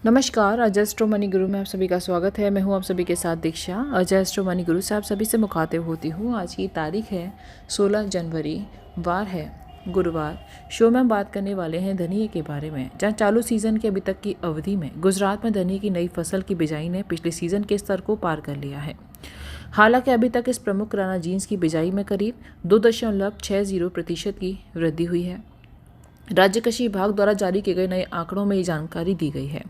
नमस्कार, Ajay astro money गुरु में आप सभी का स्वागत है। मैं हूं आप सभी के साथ दीक्षा। अजय एस्ट्रो मनी गुरु से आप सभी से मुखातिब होती हूं। आज की तारीख है 16 जनवरी, वार है गुरुवार। शो में हम बात करने वाले हैं धनिये के बारे में, जहां चालू सीजन के अभी तक की अवधि में गुजरात में धनिये की नई फसल की बिजाई ने पिछले सीजन के स्तर को पार कर लिया है। हालांकि अभी तक इस प्रमुख किराना जीन्स की बिजाई में करीब 2.60% की वृद्धि हुई है। राज्य कृषि विभाग द्वारा जारी किए गए नए आंकड़ों में ये जानकारी दी गई है।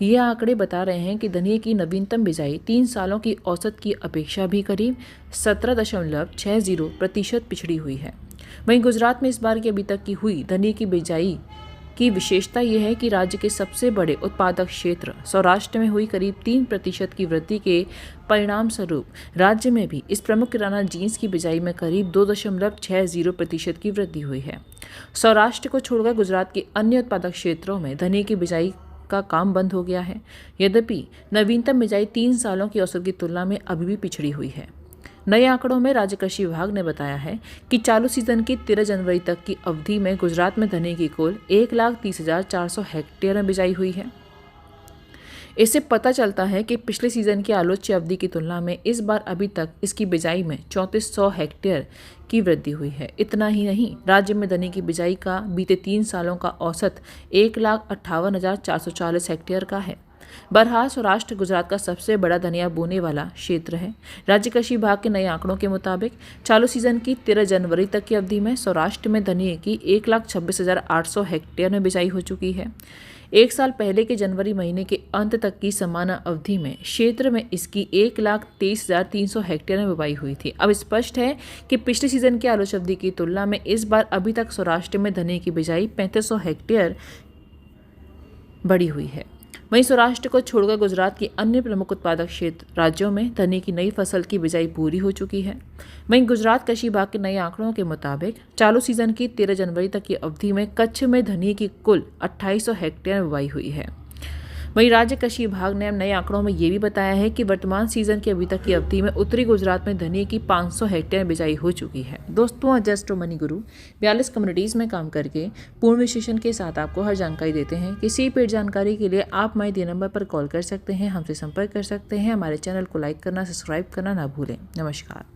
ये आंकड़े बता रहे हैं कि धनिये की नवीनतम बिजाई 3 सालों की औसत की अपेक्षा भी करीब 17.60% पिछड़ी हुई है। वहीं गुजरात में इस बार की अभी तक की हुई धनिये की बिजाई की विशेषता यह है कि राज्य के सबसे बड़े उत्पादक क्षेत्र सौराष्ट्र में हुई करीब 3% की वृद्धि के परिणाम स्वरूप राज्य में भी इस प्रमुख किराना जीन्स की बिजाई में करीब 2.60% की वृद्धि हुई है। सौराष्ट्र को छोड़कर गुजरात के अन्य उत्पादक क्षेत्रों में धनिये की बिजाई का काम बंद हो गया है। यद्यपि नवीनतम बिजाई 3 सालों की औसत की तुलना में अभी भी पिछड़ी हुई है। नए आंकड़ों में राज्य कृषि विभाग ने बताया है कि चालू सीजन की 13 जनवरी तक की अवधि में गुजरात में धनिये की कुल 1,30,400 हेक्टेयर में बिजाई हुई है। इससे पता चलता है कि पिछले सीजन की आलोच्य अवधि की तुलना में इस बार अभी तक इसकी बिजाई में 3400 हेक्टेयर की वृद्धि हुई है। इतना ही नहीं, राज्य में धनिये की बिजाई का बीते 3 सालों का औसत 1,58,440 हेक्टेयर का है। बहरहाल सौराष्ट्र गुजरात का सबसे बड़ा धनिया बोने वाला क्षेत्र है। राज्य कृषि विभाग के नए आंकड़ों के मुताबिक चालू सीजन की 13 जनवरी तक की अवधि में सौराष्ट्र में धनिये की 1,26,800 हेक्टेयर में बिजाई हो चुकी है। एक साल पहले के जनवरी महीने के अंत तक की समान अवधि में क्षेत्र में इसकी 1,23,300 हेक्टेयर में बुवाई हुई थी। अब स्पष्ट है कि पिछले सीजन की आलोच्य अवधि की तुलना में इस बार अभी तक सौराष्ट्र में धनिये की बिजाई 3500 हेक्टेयर बढ़ी हुई है। वहीं सौराष्ट्र को छोड़कर गुजरात के अन्य प्रमुख उत्पादक क्षेत्र राज्यों में धनिये की नई फसल की बिजाई पूरी हो चुकी है। वहीं गुजरात कृषि विभाग के नए आंकड़ों के मुताबिक चालू सीजन की 13 जनवरी तक की अवधि में कच्छ में धनिये की कुल 2800 हेक्टेयर में बुवाई हुई है। वहीं राज्य कृषि विभाग ने नए आंकड़ों में ये भी बताया है कि वर्तमान सीजन की अभी तक की अवधि में उत्तरी गुजरात में धनिये की 500 हेक्टेयर बिजाई हो चुकी है। दोस्तों, अजय एस्ट्रो मनी गुरु 42 कम्युनिटीज़ में काम करके पूर्ण विश्लेषण के साथ आपको हर जानकारी देते हैं। किसी पेड जानकारी के लिए आप हमारे दिए नंबर पर कॉल कर सकते हैं, हमसे संपर्क कर सकते हैं। हमारे चैनल को लाइक करना, सब्सक्राइब करना ना भूलें। नमस्कार।